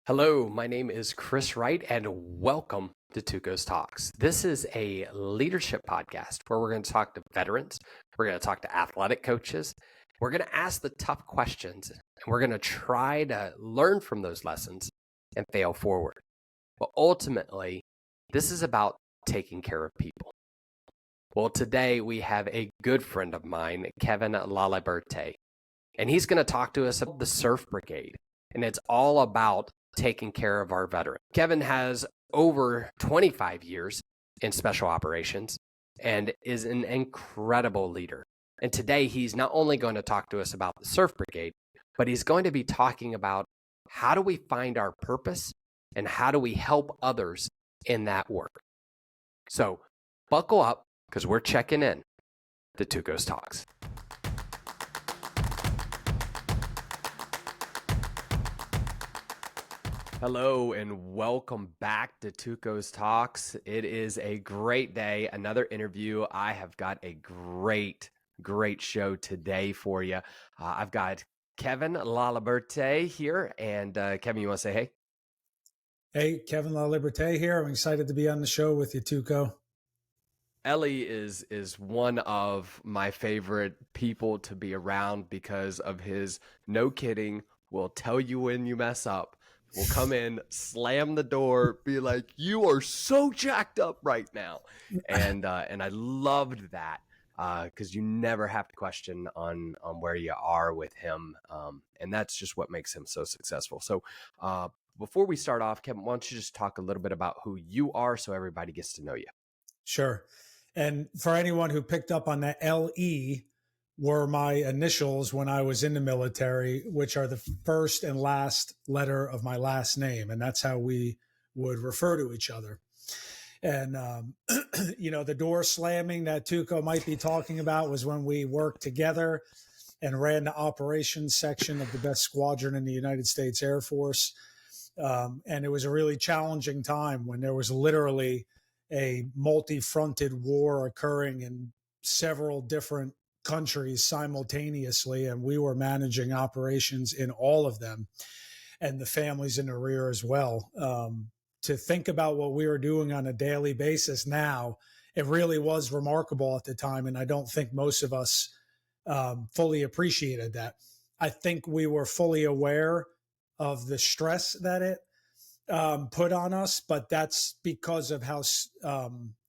Hello, my name is Chris Wright, and welcome to TUC0's Talks. This is a leadership podcast where we're going to talk to veterans, we're going to talk to athletic coaches, we're going to ask the tough questions, and we're going to try to learn from those lessons and fail forward. But ultimately, this is about taking care of people. Well, today we have a good friend of mine, Kevin Laliberte, and he's going to talk to us about the Surf Brigade, and it's all about taking care of our veterans. Kevin has over 25 years in special operations and is an incredible leader. And today he's not only going to talk to us about the Surf Brigade, but he's going to be talking about how do we find our purpose and how do we help others in that work. So buckle up because we're checking in the TUC0's Talks. Hello and welcome back to TUC0's Talks. It is a great day, another interview. I have got a great show today for you. I've got Kevin Laliberte here, and Kevin, you want to say hey? Hey, Kevin Laliberte here. I'm excited to be on the show with you, TUC0. Ellie is one of my favorite people to be around because of his no kidding, will tell you when you mess up. Will come in, slam the door, be like, "You are so jacked up right now," and I loved that because you never have to question on where you are with him, and that's just what makes him so successful. So before we start off, Kevin, why don't you just talk a little bit about who you are so everybody gets to know you? Sure. And for anyone who picked up on that, LE were my initials when I was in the military, which are the first and last letter of my last name. And that's how we would refer to each other. And, the door slamming that TUC0 might be talking about was when we worked together and ran the operations section of the best squadron in the United States Air Force. And it was a really challenging time when there was literally a multi-fronted war occurring in several different countries simultaneously, and we were managing operations in all of them, and the families in the rear as well. To think about what we were doing on a daily basis now, it really was remarkable at the time, and I don't think most of us fully appreciated that. I think we were fully aware of the stress that it put on us, but that's because of how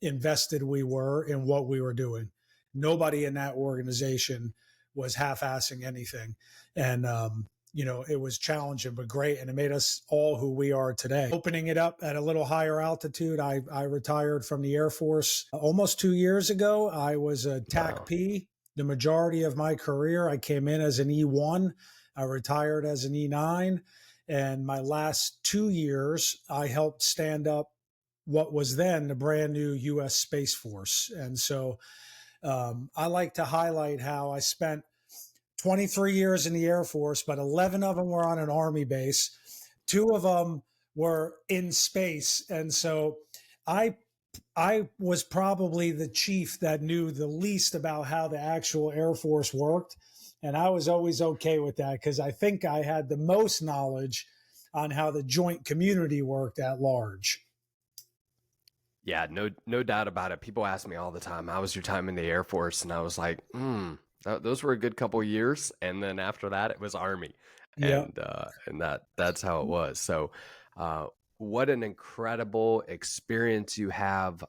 invested we were in what we were doing. Nobody in that organization was half-assing anything. And, it was challenging, but great. And it made us all who we are today. Opening it up at a little higher altitude, I retired from the Air Force almost 2 years ago. I was a TAC-P the majority of my career. I came in as an E1. I retired as an E9. And my last 2 years, I helped stand up what was then the brand new US Space Force. And so I like to highlight how I spent 23 years in the Air Force, but 11 of them were on an Army base. 2 of them were in space. And so I was probably the chief that knew the least about how the actual Air Force worked. And I was always okay with that because I think I had the most knowledge on how the joint community worked at large. Yeah, no doubt about it. People ask me all the time, how was your time in the Air Force? And I was like, those were a good couple of years. And then after that, it was Army. Yeah. And that's how it was. So what an incredible experience you have.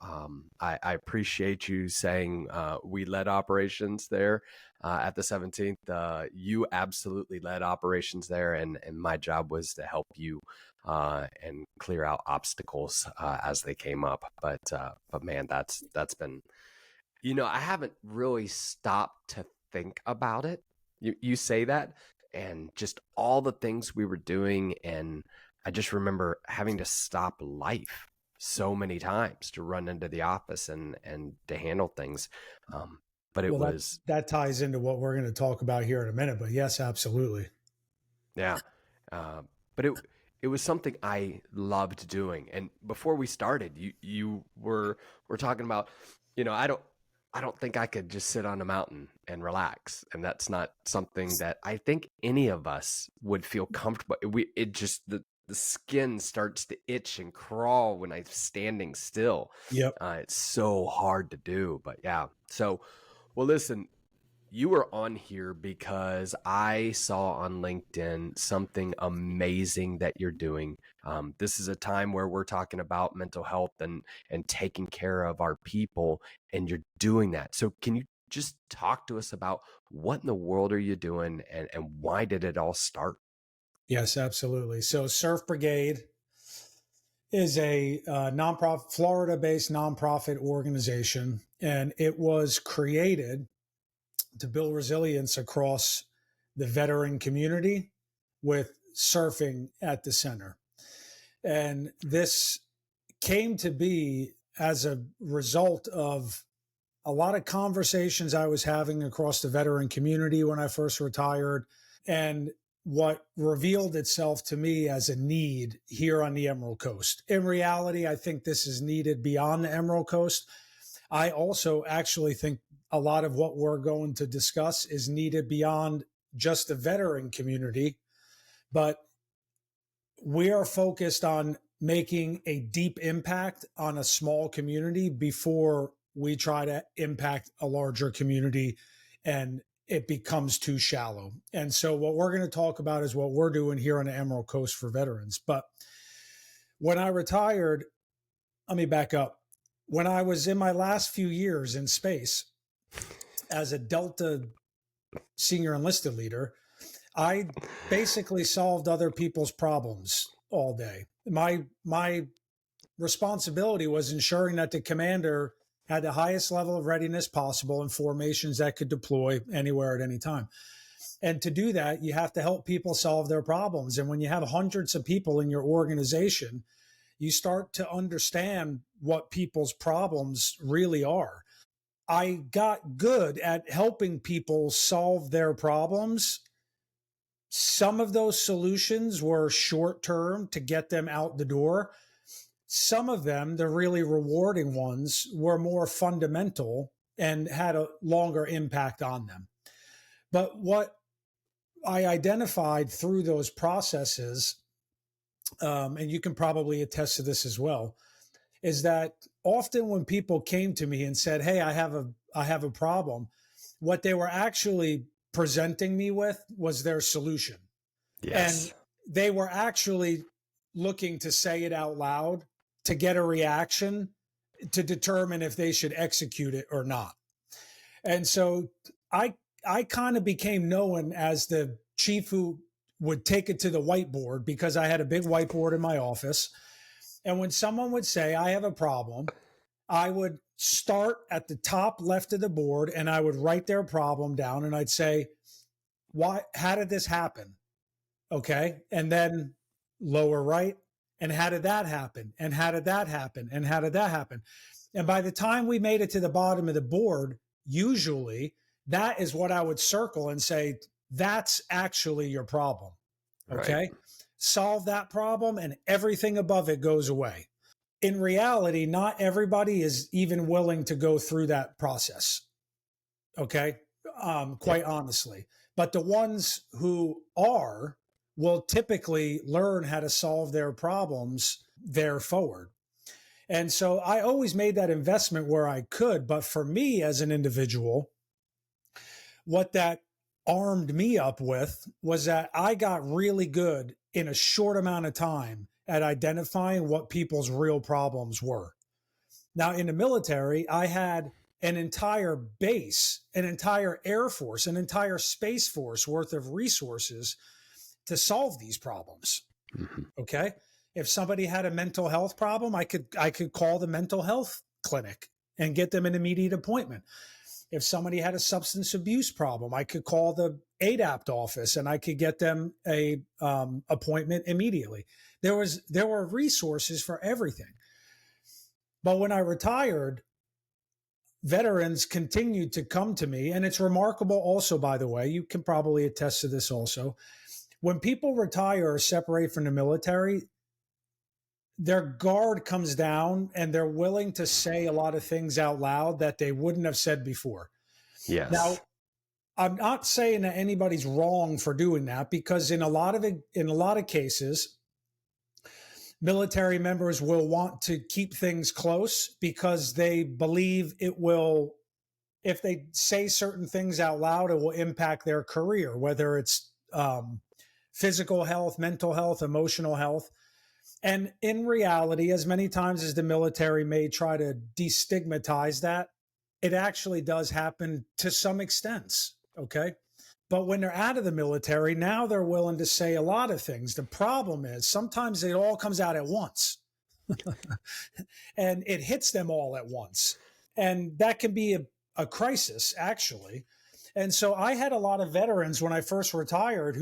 I appreciate you saying we led operations there at the 17th. You absolutely led operations there, and my job was to help you and clear out obstacles as they came up. But man, that's been, I haven't really stopped to think about it. You say that, and just all the things we were doing, and I just remember having to stop life so many times to run into the office and to handle things. But it was that ties into what we're going to talk about here in a minute. But yes, absolutely. Yeah. But it was something I loved doing. And before we started, you were talking about, I don't think I could just sit on a mountain and relax. And that's not something that I think any of us would feel comfortable. The the skin starts to itch and crawl when I'm standing still. Yep. It's so hard to do, but yeah. So, well, listen, you were on here because I saw on LinkedIn something amazing that you're doing. This is a time where we're talking about mental health and taking care of our people, and you're doing that. So can you just talk to us about what in the world are you doing, and why did it all start? Yes, absolutely. So Surf Brigade is a nonprofit, Florida-based nonprofit organization, and it was created to build resilience across the veteran community with surfing at the center. And this came to be as a result of a lot of conversations I was having across the veteran community when I first retired, and what revealed itself to me as a need here on the Emerald Coast. In reality, I think this is needed beyond the Emerald Coast. I also actually think a lot of what we're going to discuss is needed beyond just the veteran community, but we are focused on making a deep impact on a small community before we try to impact a larger community and it becomes too shallow. And so what we're going to talk about is what we're doing here on the Emerald Coast for veterans. But when I retired, let me back up. When I was in my last few years in space as a Delta senior enlisted leader, I basically solved other people's problems all day. My responsibility was ensuring that the commander had the highest level of readiness possible in formations that could deploy anywhere at any time. And to do that, you have to help people solve their problems. And when you have hundreds of people in your organization, you start to understand what people's problems really are. I got good at helping people solve their problems. Some of those solutions were short term to get them out the door. Some of them, the really rewarding ones, were more fundamental and had a longer impact on them. But what I identified through those processes, and you can probably attest to this as well, is that often when people came to me and said, "Hey, I have a problem," what they were actually presenting me with was their solution. Yes. And they were actually looking to say it out loud to get a reaction to determine if they should execute it or not. And so I kind of became known as the chief who would take it to the whiteboard because I had a big whiteboard in my office. And when someone would say, "I have a problem," I would start at the top left of the board and I would write their problem down and I'd say, "Why, how did this happen?" Okay. And then lower right. And how did that happen? And how did that happen? And how did that happen? And by the time we made it to the bottom of the board, usually that is what I would circle and say, "That's actually your problem." Okay. Right. Solve that problem and everything above it goes away. In reality, not everybody is even willing to go through that process. Okay. Quite honestly. But the ones who are will typically learn how to solve their problems there forward. And so I always made that investment where I could. But for me as an individual, what that armed me up with was that I got really good in a short amount of time at identifying what people's real problems were. Now, in the military, I had an entire base, an entire Air Force, an entire Space Force worth of resources to solve these problems. Mm-hmm. Okay. If somebody had a mental health problem, I could call the mental health clinic and get them an immediate appointment. If somebody had a substance abuse problem, I could call the ADAPT office and I could get them a appointment immediately. There were resources for everything. But when I retired, veterans continued to come to me. And it's remarkable also, by the way, you can probably attest to this also. When people retire or separate from the military, their guard comes down and they're willing to say a lot of things out loud that they wouldn't have said before. Yes. Now, I'm not saying that anybody's wrong for doing that because in a lot of cases, military members will want to keep things close because they believe it will, if they say certain things out loud, it will impact their career, whether it's physical health, mental health, emotional health. And in reality, as many times as the military may try to destigmatize that, it actually does happen to some extent. Okay. But when they're out of the military, now they're willing to say a lot of things. The problem is sometimes it all comes out at once and it hits them all at once. And that can be a crisis, actually. And so I had a lot of veterans when I first retired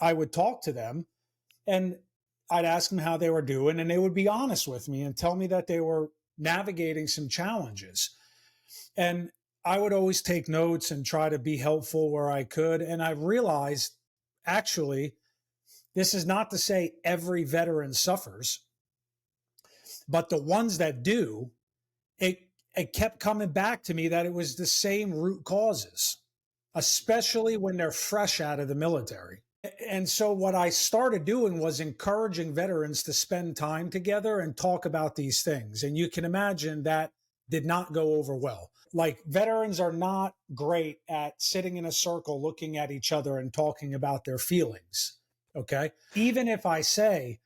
I would talk to them and I'd ask them how they were doing, and they would be honest with me and tell me that they were navigating some challenges. And I would always take notes and try to be helpful where I could. And I realized, actually, this is not to say every veteran suffers, but the ones that do, it kept coming back to me that it was the same root causes, especially when they're fresh out of the military. And so what I started doing was encouraging veterans to spend time together and talk about these things. And you can imagine that did not go over well. Like, veterans are not great at sitting in a circle looking at each other and talking about their feelings. Okay. Even if I say,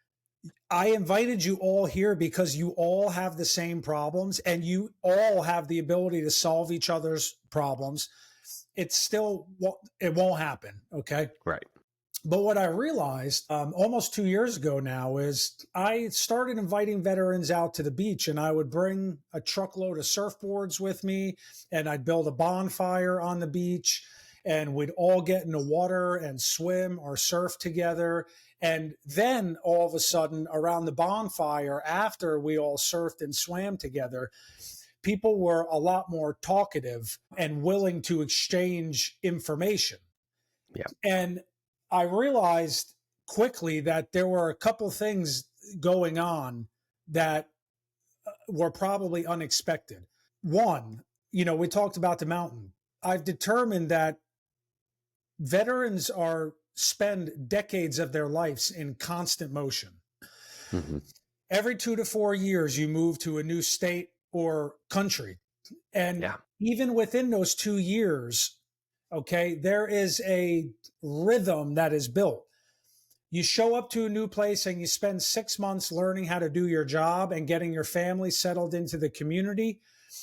I invited you all here because you all have the same problems and you all have the ability to solve each other's problems, it won't happen. Okay. Right. But what I realized almost 2 years ago now is I started inviting veterans out to the beach, and I would bring a truckload of surfboards with me, and I'd build a bonfire on the beach, and we'd all get in the water and swim or surf together. And then all of a sudden around the bonfire, after we all surfed and swam together, people were a lot more talkative and willing to exchange information. Yeah. And I realized quickly that there were a couple things going on that were probably unexpected. One, we talked about the mountain. I've determined that veterans spend decades of their lives in constant motion. Mm-hmm. Every 2 to 4 years, you move to a new state or country. And even within those 2 years, okay, there is a rhythm that is built. You show up to a new place and you spend 6 months learning how to do your job and getting your family settled into the community.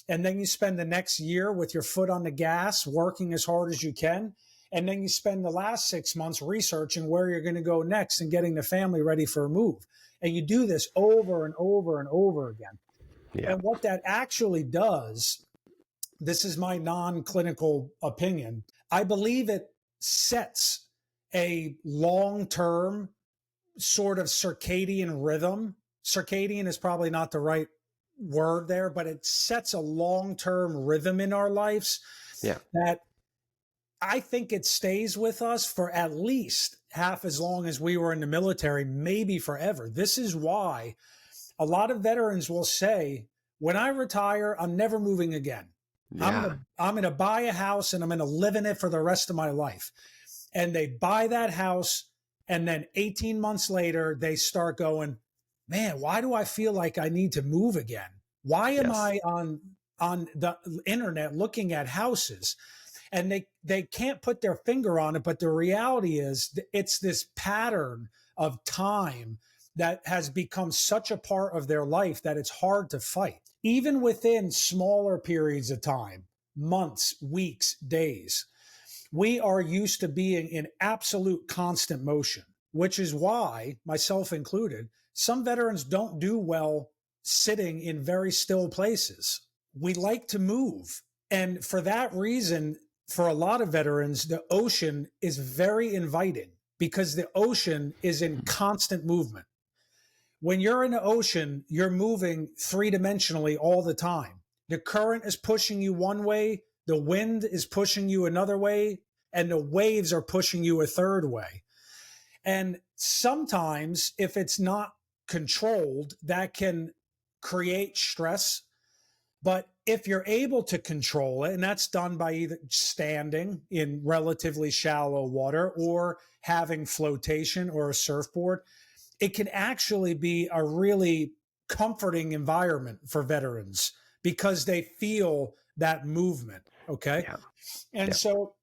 And then you spend the next year with your foot on the gas, working as hard as you can. And then you spend the last 6 months researching where you're going to go next and getting the family ready for a move. And you do this over and over and over again. Yeah. And what that actually does, this is my non-clinical opinion, I believe it sets a long-term sort of circadian rhythm. Circadian is probably not the right word there, but it sets a long-term rhythm in our lives that I think it stays with us for at least half as long as we were in the military, maybe forever. This is why a lot of veterans will say, when I retire, I'm never moving again. Yeah. I'm going to buy a house and I'm going to live in it for the rest of my life. And they buy that house, and then 18 months later, they start going, man, why do I feel like I need to move again? Why am I on the internet looking at houses? And they can't put their finger on it, but the reality is it's this pattern of time that has become such a part of their life that it's hard to fight. Even within smaller periods of time, months, weeks, days, we are used to being in absolute constant motion, which is why, myself included, some veterans don't do well sitting in very still places. We like to move. And for that reason, for a lot of veterans, the ocean is very inviting because the ocean is in constant movement. When you're in the ocean, you're moving three-dimensionally all the time. The current is pushing you one way, the wind is pushing you another way, and the waves are pushing you a third way. And sometimes, if it's not controlled, that can create stress. But if you're able to control it, and that's done by either standing in relatively shallow water or having flotation or a surfboard, it can actually be a really comforting environment for veterans because they feel that movement. Okay. Yeah. And so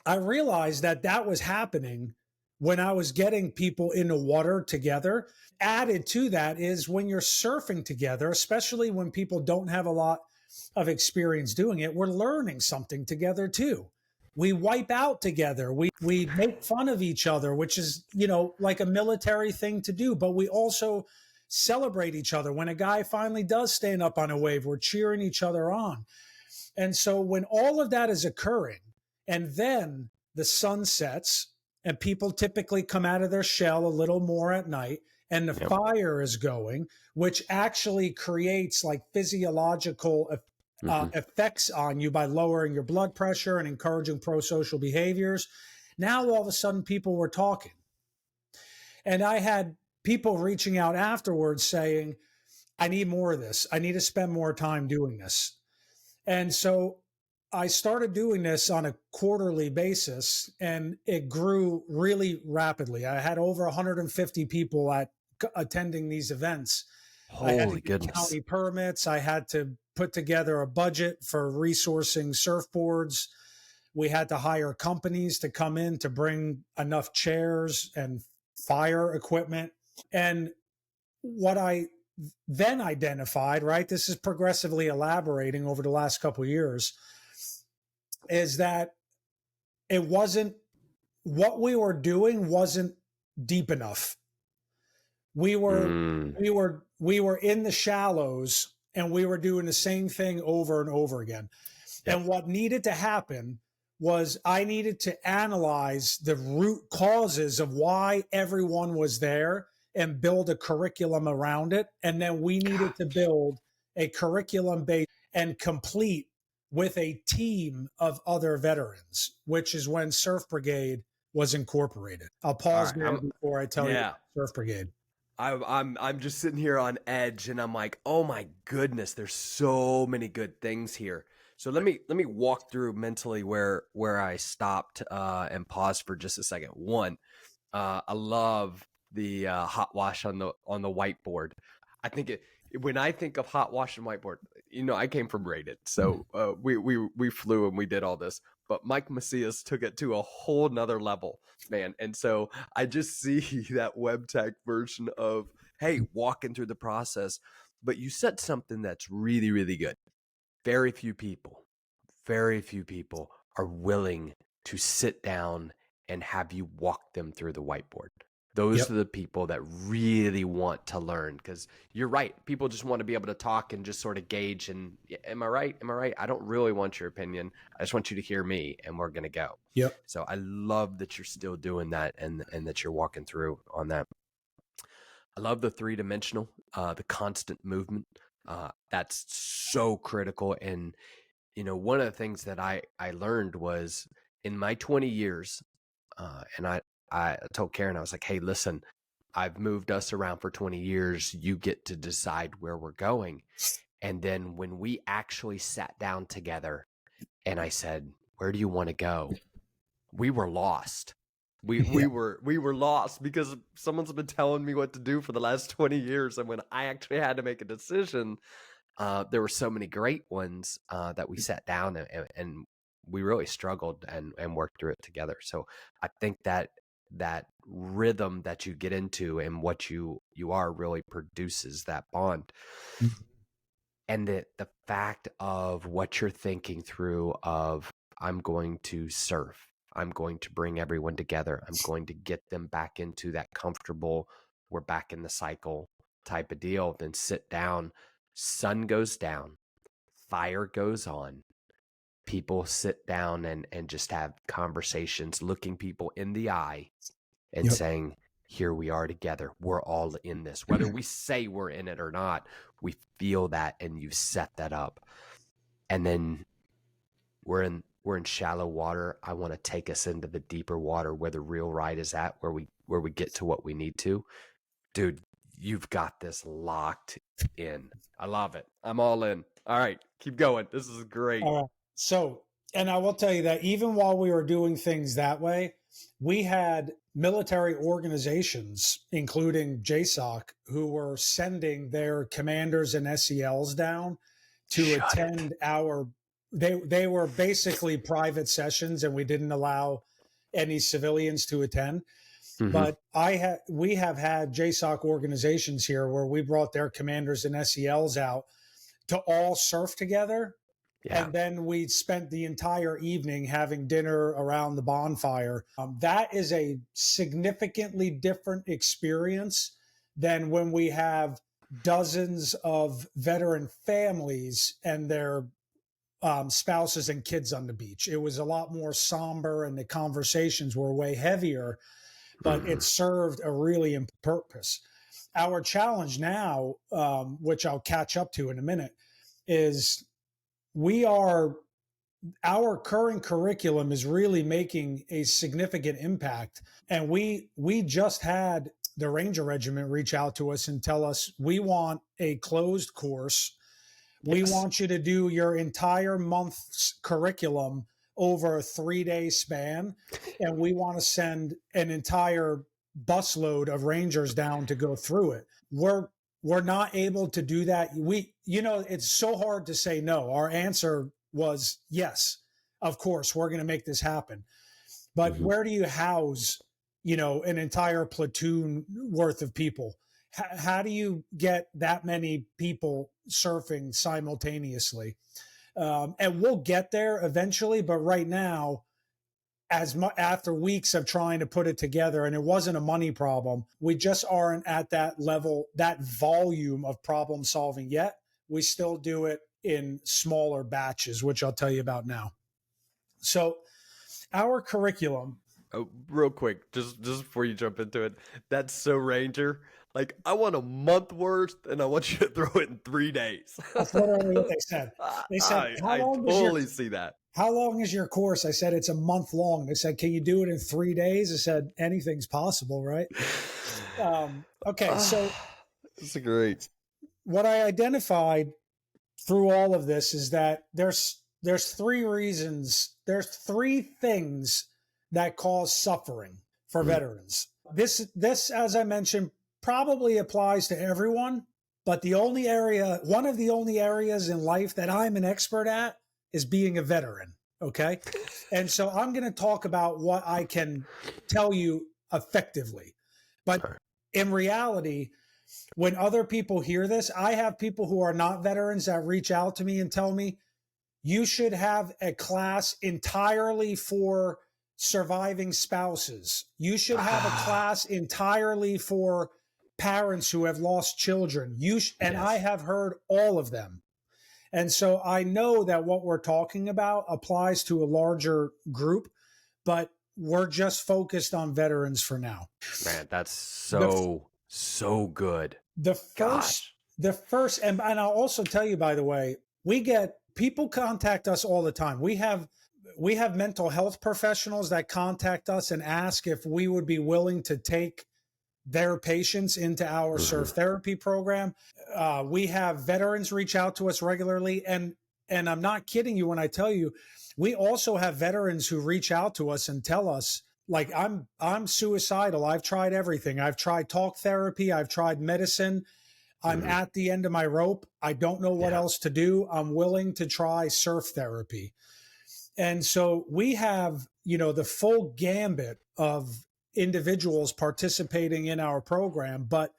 I realized that that was happening when I was getting people in the water together. Added to that is when you're surfing together, especially when people don't have a lot of experience doing it, we're learning something together too. We wipe out together. We make fun of each other, which is, like a military thing to do, but we also celebrate each other. When a guy finally does stand up on a wave, we're cheering each other on. And so when all of that is occurring, and then the sun sets, and people typically come out of their shell a little more at night, and the fire is going, which actually creates like physiological effects on you by lowering your blood pressure and encouraging pro-social behaviors. Now, all of a sudden, people were talking. And I had people reaching out afterwards saying, I need more of this. I need to spend more time doing this. And so I started doing this on a quarterly basis, and it grew really rapidly. I had over 150 people attending these events. Holy I had to get goodness. county permits. I had to put together a budget for resourcing surfboards. We had to hire companies to come in to bring enough chairs and fire equipment. And what I then identified, right, this is progressively elaborating over the last couple of years, is that it wasn't, what we were doing wasn't deep enough. We were in the shallows, and we were doing the same thing over and over again. Yep. And what needed to happen was I needed to analyze the root causes of why everyone was there and build a curriculum around it. And then we needed to build a curriculum based and complete with a team of other veterans, which is when Surf Brigade was incorporated. I'll pause there before I tell you Surf Brigade. I'm just sitting here on edge, and I'm like, oh my goodness, there's so many good things here. So let me walk through mentally where I stopped and paused for just a second. One, I love the hot wash on the whiteboard. I think when I think of hot wash and whiteboard, I came from Rated, so we flew and we did all this. But Mike Macias took it to a whole nother level, man. And so I just see that web tech version of, hey, walking through the process. But you said something that's really, really good. Very few people are willing to sit down and have you walk them through the whiteboard. Those are the people that really want to learn, because you're right. People just want to be able to talk and just sort of gauge and, am I right? Am I right? I don't really want your opinion. I just want you to hear me, and we're going to go. Yep. So I love that you're still doing that and that you're walking through on that. I love the three-dimensional, the constant movement. That's so critical. And, one of the things that I learned was in my 20 years, and I told Karen, I was like, hey, listen, I've moved us around for 20 years. You get to decide where we're going. And then when we actually sat down together and I said, where do you want to go? We were lost. We were lost because someone's been telling me what to do for the last 20 years. And when I actually had to make a decision, there were so many great ones that we sat down and we really struggled and worked through it together. So I think that rhythm that you get into and what you are really produces that bond. And the fact of what you're thinking through of, I'm going to surf, I'm going to bring everyone together, I'm going to get them back into that comfortable, we're back in the cycle type of deal, then sit down, sun goes down, fire goes on, people sit down and just have conversations, looking people in the eye and saying, here we are together. We're all in this. Whether we say we're in it or not, we feel that, and you set that up. And then we're in shallow water. I want to take us into the deeper water where the real ride is at, where we get to what we need to. Dude, you've got this locked in. I love it. I'm all in. All right, keep going. This is great. So, and I will tell you that even while we were doing things that way, we had military organizations, including JSOC, who were sending their commanders and SELs down to attend they were basically private sessions, and we didn't allow any civilians to attend. Mhm. But we have had JSOC organizations here where we brought their commanders and SELs out to all surf together. Yeah. And then we spent the entire evening having dinner around the bonfire. That is a significantly different experience than when we have dozens of veteran families and their spouses and kids on the beach. It was a lot more somber, and the conversations were way heavier, but it served a really important purpose. Our challenge now, which I'll catch up to in a minute, is our current curriculum is really making a significant impact. And we just had the Ranger Regiment reach out to us and tell us, we want a closed course. We want you to do your entire month's curriculum over a 3-day span. And we want to send an entire busload of Rangers down to go through it. We're not able to do that. It's so hard to say no. Our answer was yes, of course, we're going to make this happen. But where do you house, an entire platoon worth of people? How do you get that many people surfing simultaneously? And we'll get there eventually. But right now, after weeks of trying to put it together, and it wasn't a money problem, we just aren't at that level, that volume of problem solving yet. We still do it in smaller batches, which I'll tell you about now. So our curriculum. Oh, real quick, just before you jump into it, that's so Ranger. Like, I want a month worth, and I want you to throw it in 3 days. That's literally what they said. They said, I totally see that. How long is your course? I said, it's a month long. They said, can you do it in 3 days? I said, anything's possible, right? Okay, so that's great. What I identified through all of this is that there's 3 reasons. There's 3 things that cause suffering for veterans. This, as I mentioned, probably applies to everyone, but one of the only areas in life that I'm an expert at is being a veteran. Okay. And so I'm going to talk about what I can tell you effectively. But in reality, when other people hear this, I have people who are not veterans that reach out to me and tell me, you should have a class entirely for surviving spouses. You should have a class entirely for parents who have lost children. And I have heard all of them. And so I know that what we're talking about applies to a larger group, but we're just focused on veterans for now. Man, that's so good. The first, and I'll also tell you, by the way, people contact us all the time. We have mental health professionals that contact us and ask if we would be willing to take their patients into our surf therapy program. We have veterans reach out to us regularly. And I'm not kidding you when I tell you, we also have veterans who reach out to us and tell us, like, I'm suicidal. I've tried everything. I've tried talk therapy. I've tried medicine. I'm at the end of my rope. I don't know what else to do. I'm willing to try surf therapy. And so we have, the full gambit of individuals participating in our program. But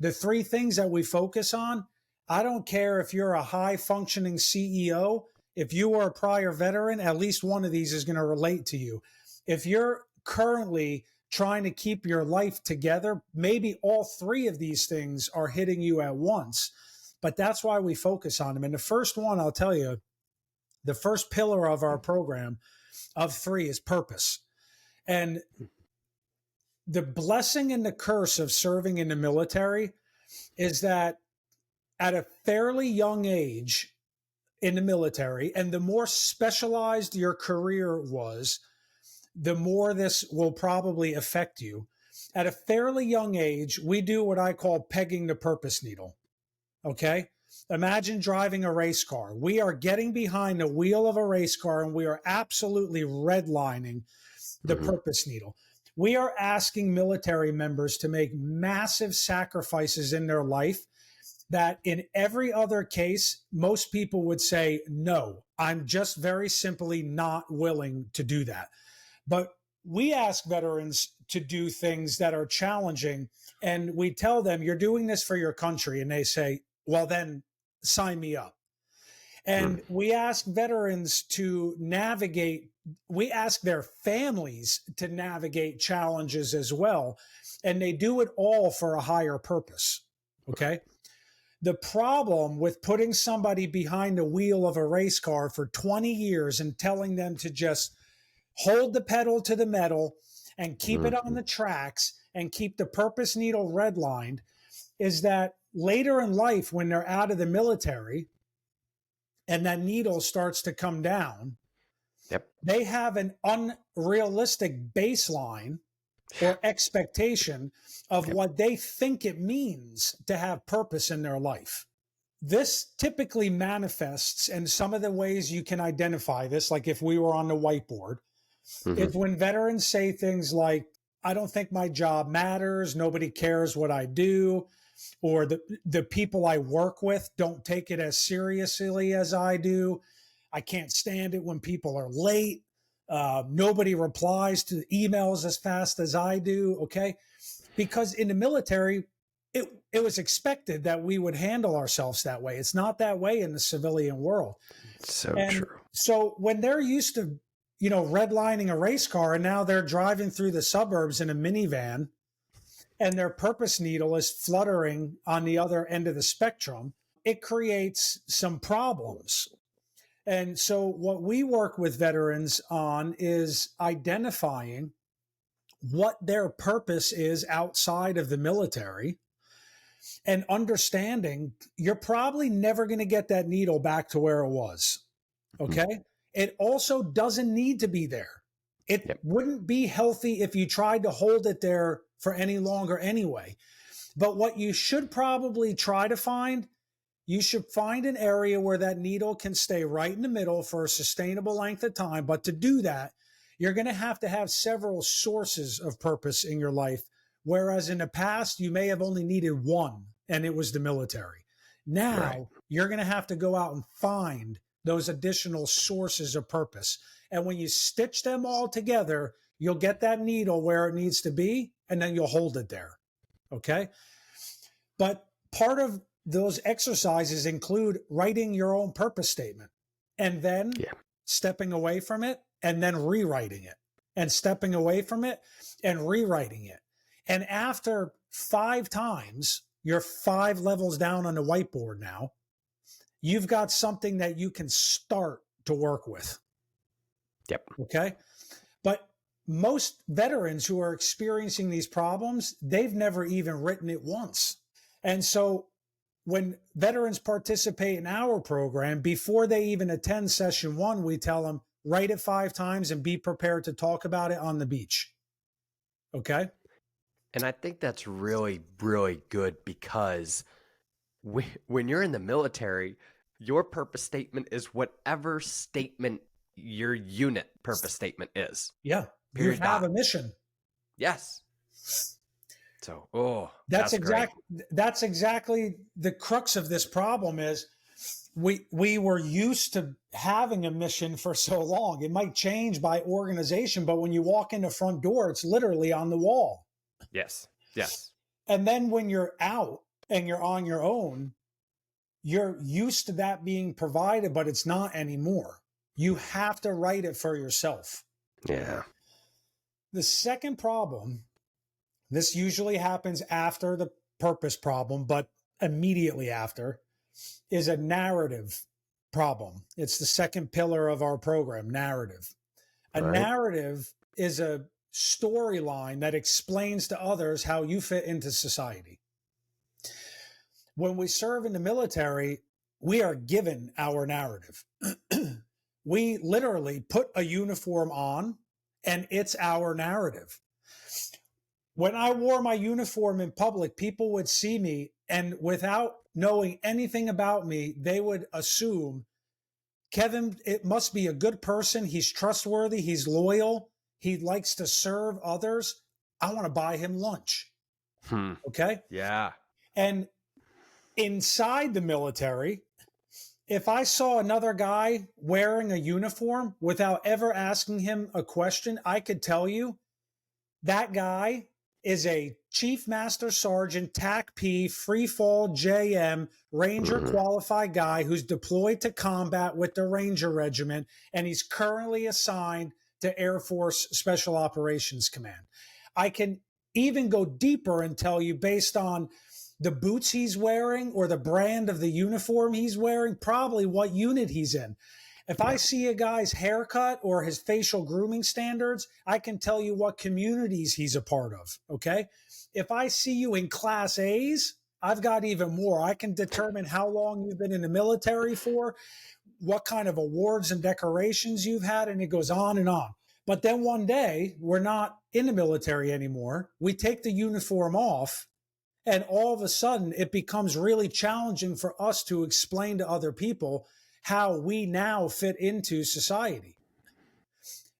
the 3 things that we focus on, I don't care if you're a high functioning CEO, if you are a prior veteran, at least one of these is going to relate to you. If you're currently trying to keep your life together, maybe all 3 of these things are hitting you at once, but that's why we focus on them. And the first one, I'll tell you, the first pillar of our program of 3 is purpose. And the blessing and the curse of serving in the military is that at a fairly young age in the military, and the more specialized your career was, the more this will probably affect you. At a fairly young age, we do what I call pegging the purpose needle. Okay? Imagine driving a race car. We are getting behind the wheel of a race car, and we are absolutely redlining the purpose needle. We are asking military members to make massive sacrifices in their life that in every other case, most people would say, no, I'm just very simply not willing to do that. But we ask veterans to do things that are challenging, and we tell them, you're doing this for your country. And they say, well, then sign me up. And we ask veterans to navigate, we ask their families to navigate challenges as well. And they do it all for a higher purpose. Okay. The problem with putting somebody behind the wheel of a race car for 20 years and telling them to just hold the pedal to the metal and keep it on the tracks and keep the purpose needle redlined is that later in life, when they're out of the military and that needle starts to come down, they have an unrealistic baseline or expectation of what they think it means to have purpose in their life. This typically manifests, and some of the ways you can identify this, like if we were on the whiteboard, is when veterans say things like, I don't think my job matters, nobody cares what I do, or the people I work with don't take it as seriously as I do. I can't stand it when people are late. Nobody replies to emails as fast as I do. Okay. Because in the military, it was expected that we would handle ourselves that way. It's not that way in the civilian world. So true. So when they're used to, redlining a race car and now they're driving through the suburbs in a minivan and their purpose needle is fluttering on the other end of the spectrum, it creates some problems. And so what we work with veterans on is identifying what their purpose is outside of the military and understanding you're probably never going to get that needle back to where it was. Okay. It also doesn't need to be there. It wouldn't be healthy if you tried to hold it there for any longer anyway. But what you should probably try to find, you should find an area where that needle can stay right in the middle for a sustainable length of time. But to do that, you're going to have several sources of purpose in your life. Whereas in the past, you may have only needed one, and it was the military. Now, you're going to have to go out and find those additional sources of purpose. And when you stitch them all together, you'll get that needle where it needs to be, and then you'll hold it there. Okay? But part of those exercises include writing your own purpose statement and then stepping away from it and then rewriting it and stepping away from it and rewriting it. And after 5 times, you're 5 levels down on the whiteboard now, you've got something that you can start to work with. Okay. But most veterans who are experiencing these problems, they've never even written it once. And so when veterans participate in our program, before they even attend session 1, we tell them, write it 5 times and be prepared to talk about it on the beach. Okay. And I think that's really, really good because when you're in the military, your purpose statement is whatever statement your unit purpose statement is. Yeah. You have a mission. Yes. So, that's exactly the crux of this problem is we were used to having a mission for so long. It might change by organization, but when you walk in the front door, it's literally on the wall. Yes. And then when you're out and you're on your own, you're used to that being provided, but it's not anymore. You have to write it for yourself. Yeah. The second problem, this usually happens after the purpose problem, but immediately after, is a narrative problem. It's the second pillar of our program, narrative. A narrative is a storyline that explains to others how you fit into society. When we serve in the military, we are given our narrative. We literally put a uniform on and it's our narrative. When I wore my uniform in public, people would see me and without knowing anything about me, they would assume, Kevin, it must be a good person. He's trustworthy. He's loyal. he likes to serve others, I want to buy him lunch. Okay. Yeah. And inside the military, if I saw another guy wearing a uniform without ever asking him a question, I could tell you that guy is a Chief Master Sergeant, TAC-P, Free Fall JM, Ranger qualified guy who's deployed to combat with the Ranger Regiment, and he's currently assigned to Air Force Special Operations Command. I can even go deeper and tell you, based on the boots he's wearing or the brand of the uniform he's wearing, probably what unit he's in. If I see a guy's haircut or his facial grooming standards, I can tell you what communities he's a part of, okay? If I see you in Class A's, I've got even more. I can determine how long you've been in the military for, what kind of awards and decorations you've had, and it goes on and on. But then one day, we're not in the military anymore. We take the uniform off, and all of a sudden, it becomes really challenging for us to explain to other people how we now fit into society.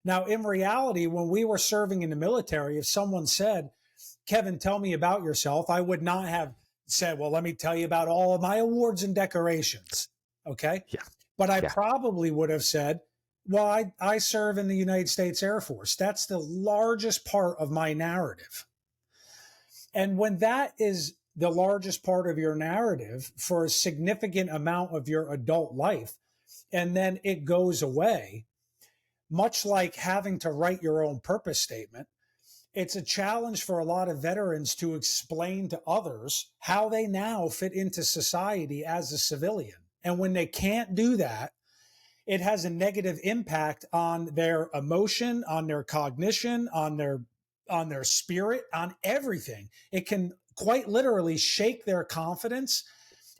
Now, in reality, when we were serving in the military, if someone said, Kevin, tell me about yourself, I would not have said, well, let me tell you about all of my awards and decorations. Okay. Yeah. But I probably would have said, well, I serve in the United States Air Force. That's the largest part of my narrative. And when that is the largest part of your narrative for a significant amount of your adult life, and then it goes away, much like having to write your own purpose statement, it's a challenge for a lot of veterans to explain to others how they now fit into society as a civilian. And when they can't do that, it has a negative impact on their emotion, on their cognition, on their spirit, on everything. It can quite literally shake their confidence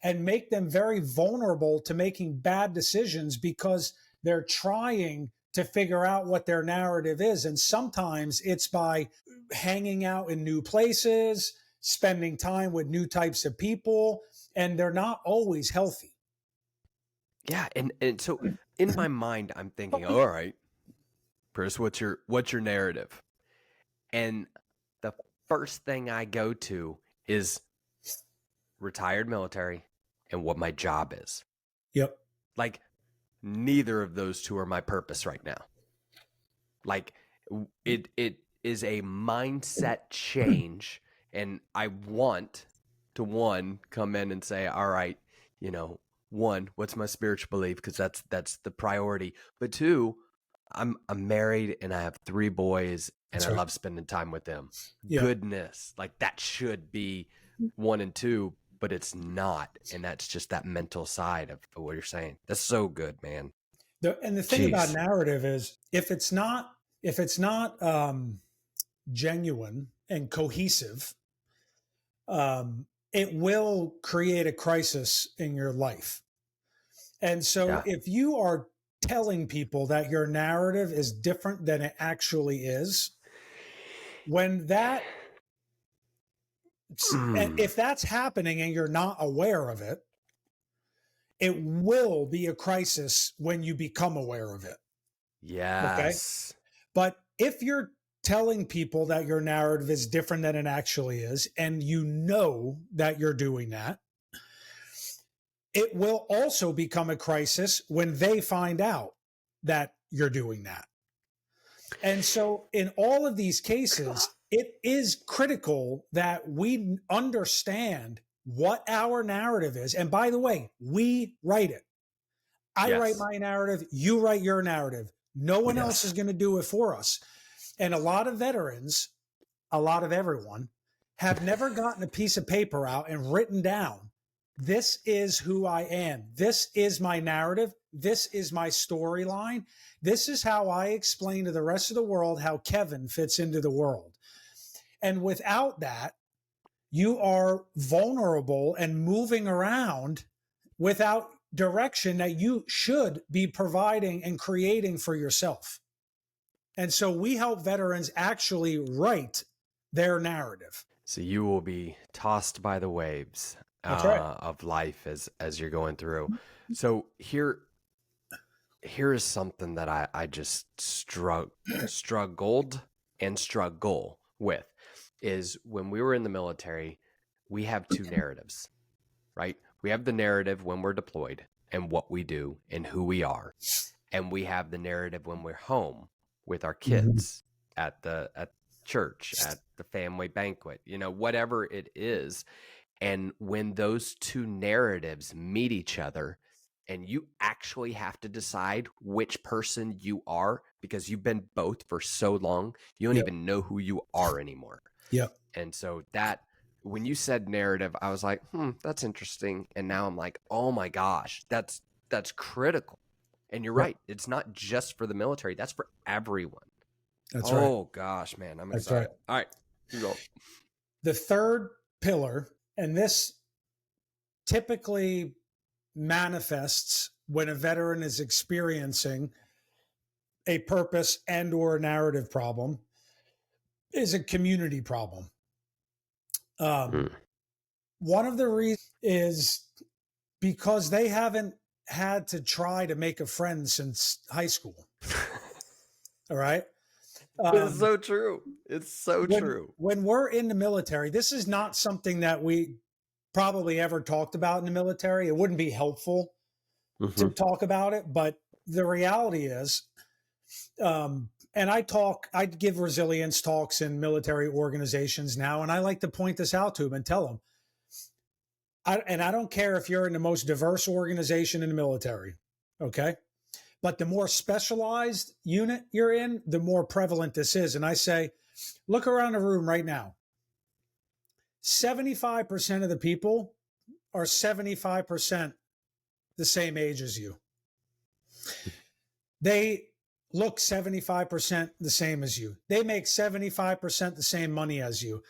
and make them very vulnerable to making bad decisions because they're trying to figure out what their narrative is. And sometimes it's by hanging out in new places, spending time with new types of people, and they're not always healthy. Yeah. And so in my mind, I'm thinking, all right, Chris, what's your narrative? And the first thing I go to is retired military and what my job is. Yep. Like, neither of those two are my purpose right now. Like, it is a mindset change, and I want to come in and say, all right, one, what's my spiritual belief? Because that's the priority. But two, I'm married and I have 3 boys, and I love spending time with them. Yeah. Goodness, like that should be 1 and 2, but it's not. And that's just that mental side of what you're saying. That's so good, man. And the thing about narrative is if it's not genuine and cohesive, it will create a crisis in your life. And so if you are telling people that your narrative is different than it actually is, when that, and if that's happening and you're not aware of it, it will be a crisis when you become aware of it. Yes. Okay? But if you're telling people that your narrative is different than it actually is, and you know that you're doing that, it will also become a crisis when they find out that you're doing that. And so in all of these cases, it is critical that we understand what our narrative is. And by the way, we write it. I write my narrative. You write your narrative. No one else is going to do it for us. And a lot of veterans, a lot of everyone, have never gotten a piece of paper out and written down, this is who I am. This is my narrative. This is my storyline. This is how I explain to the rest of the world how Kevin fits into the world. And without that, you are vulnerable and moving around without direction that you should be providing and creating for yourself. And so we help veterans actually write their narrative. So you will be tossed by the waves of life as you're going through. So here, here is something that I just struggled and struggle with is when we were in the military, we have two narratives, right? We have the narrative when we're deployed and what we do and who we are. And we have the narrative when we're home with our kids at church, at the family banquet, whatever it is. And when those two narratives meet each other and you actually have to decide which person you are because you've been both for so long, you don't even know who you are anymore. Yeah. And so when you said narrative, I was like, that's interesting. And now I'm like, oh my gosh, that's critical. And you're right. It's not just for the military. That's for everyone. That's right. Oh gosh, man. I'm excited. Right. All right. You go. The third pillar, and this typically manifests when a veteran is experiencing a purpose and or a narrative problem, is a community problem. One of the reasons is because they haven't had to try to make a friend since high school. All right. It's so true. It's so true. When we're in the military, this is not something that we probably ever talked about in the military. It wouldn't be helpful to talk about it, but the reality is, and I give resilience talks in military organizations now, and I like to point this out to them and tell them, I don't care if you're in the most diverse organization in the military, okay? But the more specialized unit you're in, the more prevalent this is. And I say, look around the room right now. 75% of the people are 75% the same age as you. They look 75% the same as you. They make 75% the same money as you.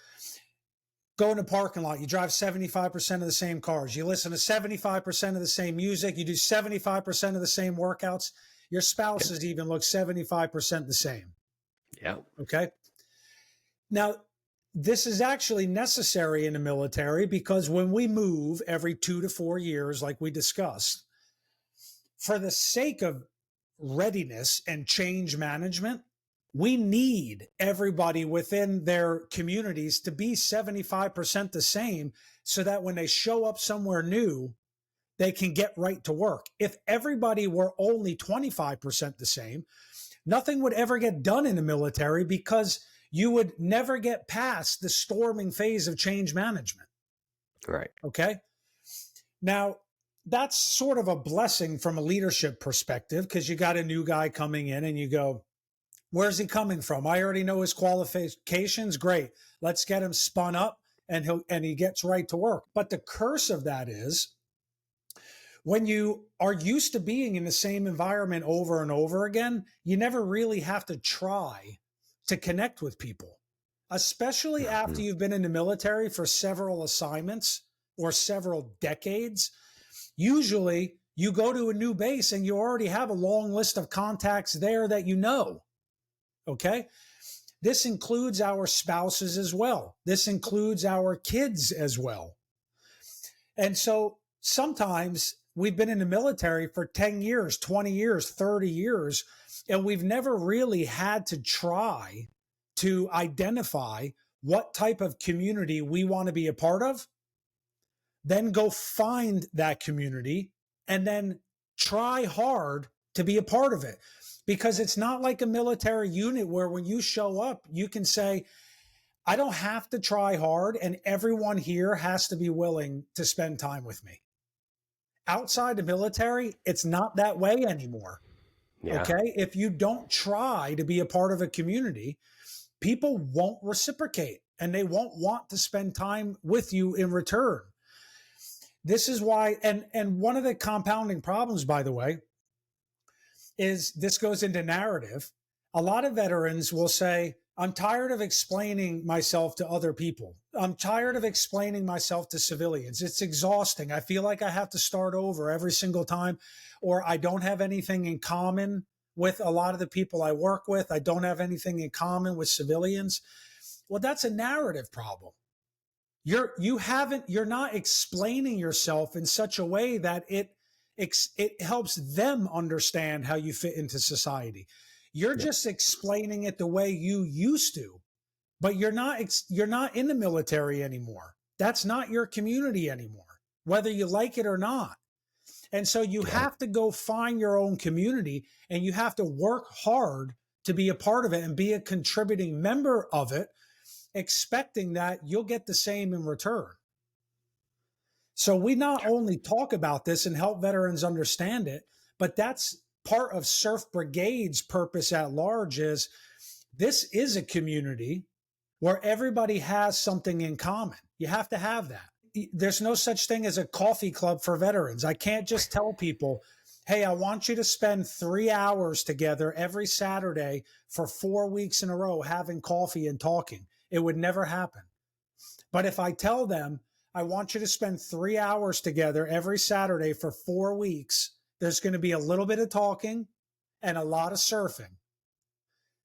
Go in the parking lot, you drive 75% of the same cars. You listen to 75% of the same music. You do 75% of the same workouts. Your spouses even look 75% the same. Yeah. Okay. Now, this is actually necessary in the military because when we move every 2 to 4 years, like we discussed, for the sake of readiness and change management, we need everybody within their communities to be 75% the same so that when they show up somewhere new, they can get right to work. If everybody were only 25% the same, nothing would ever get done in the military because you would never get past the storming phase of change management. Right. Okay. Now, that's sort of a blessing from a leadership perspective because you got a new guy coming in and you go, where's he coming from? I already know his qualifications. Great. Let's get him spun up and he gets right to work. But the curse of that is when you are used to being in the same environment over and over again, you never really have to try to connect with people, especially after you've been in the military for several assignments or several decades. Usually you go to a new base and you already have a long list of contacts there that you know. Okay. This includes our spouses as well. This includes our kids as well. And so sometimes we've been in the military for 10 years, 20 years, 30 years, and we've never really had to try to identify what type of community we want to be a part of, then go find that community and then try hard to be a part of it. Because it's not like a military unit where when you show up, you can say, I don't have to try hard and everyone here has to be willing to spend time with me. Outside the military, it's not that way anymore. Yeah. Okay. If you don't try to be a part of a community, people won't reciprocate and they won't want to spend time with you in return. This is why, and one of the compounding problems, by the way, is this goes into narrative. A lot of veterans will say, I'm tired of explaining myself to other people. I'm tired of explaining myself to civilians. It's exhausting. I feel like I have to start over every single time, or I don't have anything in common with a lot of the people I work with. I don't have anything in common with civilians. Well, that's a narrative problem. You're not explaining yourself in such a way that it it helps them understand how you fit into society. You're just explaining it the way you used to, but you're not in the military anymore. That's not your community anymore, whether you like it or not. And so you have to go find your own community, and you have to work hard to be a part of it and be a contributing member of it, expecting that you'll get the same in return. So we not only talk about this and help veterans understand it, but that's part of Surf Brigade's purpose at large. Is this is a community where everybody has something in common. You have to have that. There's no such thing as a coffee club for veterans. I can't just tell people, hey, I want you to spend 3 hours together every Saturday for 4 weeks in a row having coffee and talking. It would never happen. But if I tell them, I want you to spend 3 hours together every Saturday for 4 weeks, there's going to be a little bit of talking and a lot of surfing.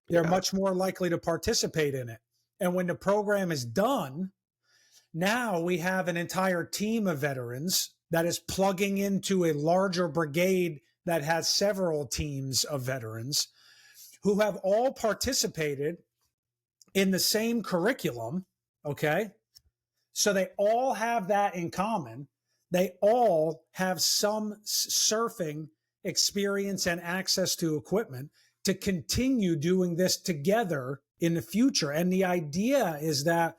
They're much more likely to participate in it. And when the program is done, now we have an entire team of veterans that is plugging into a larger brigade that has several teams of veterans who have all participated in the same curriculum. Okay. So they all have that in common. They all have some surfing experience and access to equipment to continue doing this together in the future. And the idea is that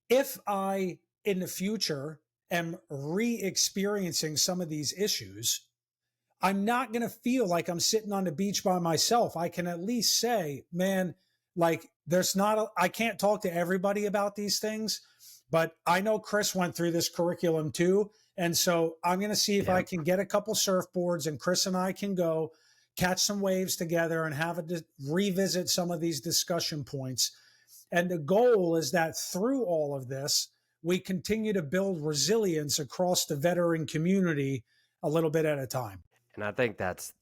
if I, in the future, am re-experiencing some of these issues, I'm not going to feel like I'm sitting on the beach by myself. I can at least say, man, like I can't talk to everybody about these things, but I know Chris went through this curriculum too. And so I'm going to see if I can get a couple surfboards and Chris and I can go catch some waves together and revisit some of these discussion points. And the goal is that through all of this, we continue to build resilience across the veteran community a little bit at a time. And I think that's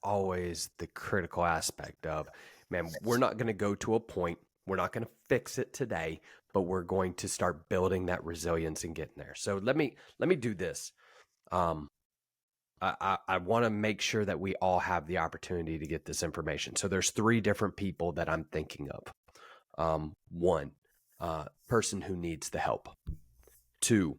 always the critical aspect of, man, we're not going to go to a point, we're not going to fix it today, but we're going to start building that resilience and getting there. So let me do this. I want to make sure that we all have the opportunity to get this information. So there's 3 different people that I'm thinking of. 1, person who needs the help. 2,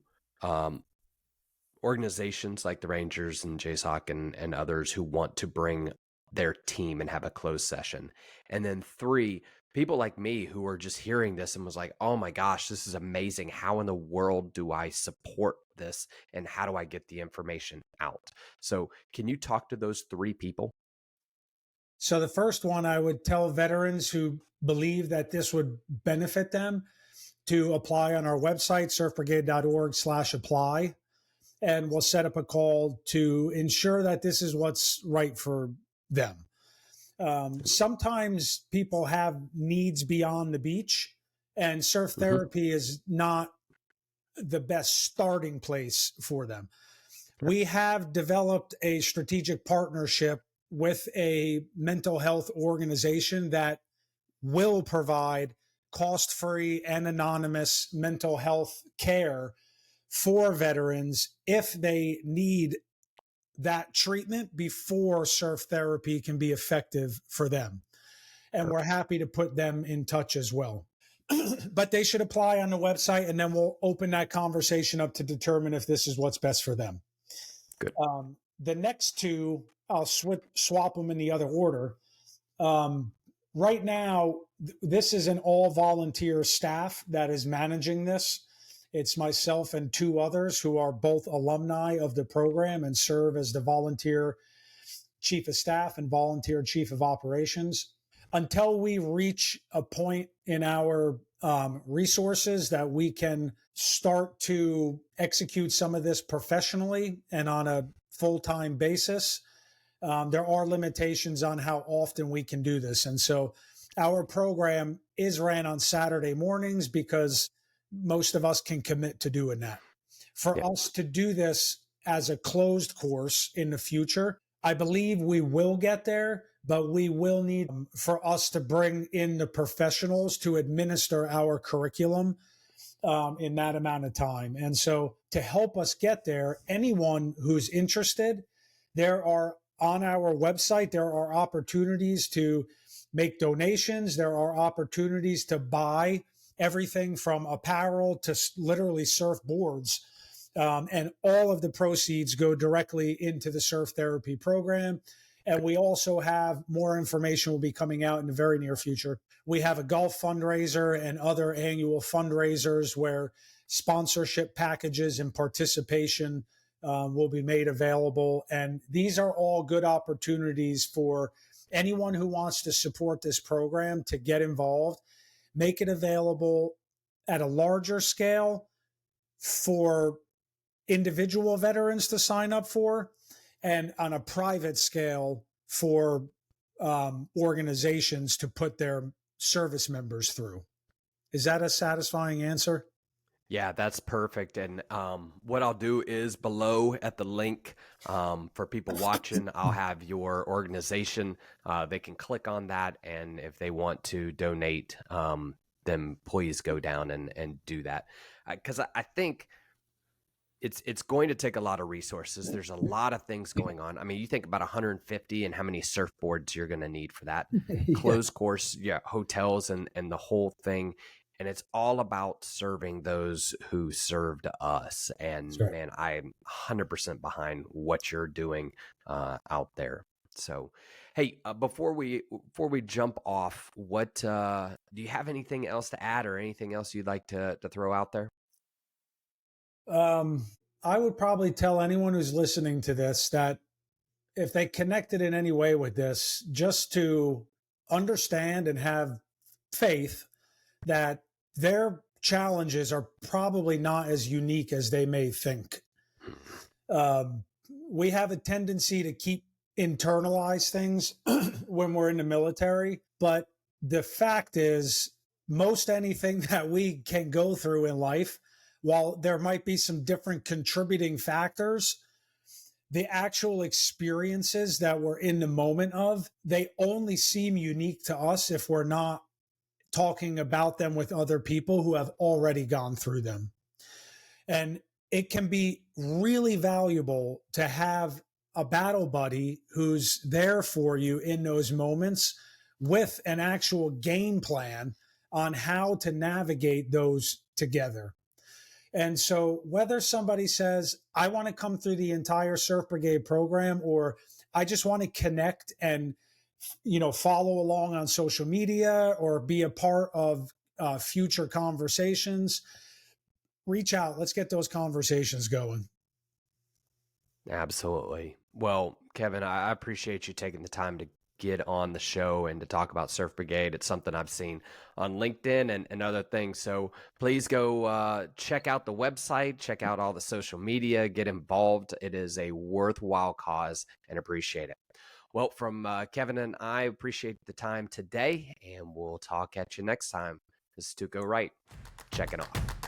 organizations like the Rangers and JSOC and others who want to bring their team and have a closed session. And then 3, people like me who are just hearing this and was like, oh my gosh, this is amazing. How in the world do I support this? And how do I get the information out? So can you talk to those 3 people? So the first one, I would tell veterans who believe that this would benefit them to apply on our website, surfbrigade.org/apply. And we'll set up a call to ensure that this is what's right for them. Sometimes people have needs beyond the beach, and surf therapy is not the best starting place for them. We have developed a strategic partnership with a mental health organization that will provide cost-free and anonymous mental health care for veterans if they need that treatment before surf therapy can be effective for them. And we're happy to put them in touch as well. But they should apply on the website, and then we'll open that conversation up to determine if this is what's best for them. Good. The next 2, I'll swap them in the other order. Right now, this is an all-volunteer staff that is managing this. It's myself and 2 others who are both alumni of the program and serve as the volunteer chief of staff and volunteer chief of operations. Until we reach a point in our resources that we can start to execute some of this professionally and on a full-time basis, there are limitations on how often we can do this. And so our program is ran on Saturday mornings because most of us can commit to doing that. For us to do this as a closed course in the future, I believe we will get there, but we will need for us to bring in the professionals to administer our curriculum in that amount of time. And so to help us get there, anyone who's interested, there are on our website, there are opportunities to make donations. There are opportunities to buy everything from apparel to literally surfboards. And all of the proceeds go directly into the surf therapy program. And we also have more information will be coming out in the very near future. We have a golf fundraiser and other annual fundraisers where sponsorship packages and participation will be made available. And these are all good opportunities for anyone who wants to support this program to get involved, make it available at a larger scale for individual veterans to sign up for, and on a private scale for organizations to put their service members through. Is that a satisfying answer? Yeah, that's perfect. And what I'll do is below at the link for people watching, I'll have your organization. They can click on that. And if they want to donate, then please go down and do that. Because I think it's going to take a lot of resources. There's a lot of things going on. I mean, you think about 150 and how many surfboards you're going to need for that. Yeah. Closed course, hotels and the whole thing. And it's all about serving those who served us. And Sure. Man, I'm 100% behind what you're doing out there. So, hey, before we jump off, what do you have anything else to add or anything else you'd like to throw out there? I would probably tell anyone who's listening to this that if they connected in any way with this, just to understand and have faith that their challenges are probably not as unique as they may think. We have a tendency to keep internalize things when we're in the military, but the fact is most anything that we can go through in life, while there might be some different contributing factors, the actual experiences that we're in the moment of, they only seem unique to us if we're not talking about them with other people who have already gone through them. And it can be really valuable to have a battle buddy who's there for you in those moments with an actual game plan on how to navigate those together. And so whether somebody says, I want to come through the entire Surf Brigade program, or I just want to connect and, follow along on social media or be a part of future conversations, reach out. Let's get those conversations going. Absolutely. Well, Kevin, I appreciate you taking the time to get on the show and to talk about Surf Brigade. It's something I've seen on LinkedIn and other things. So please go check out the website, check out all the social media, get involved. It is a worthwhile cause and appreciate it. Well, from Kevin and I appreciate the time today, and we'll talk at you next time. This is TUC0's Wright, checking off.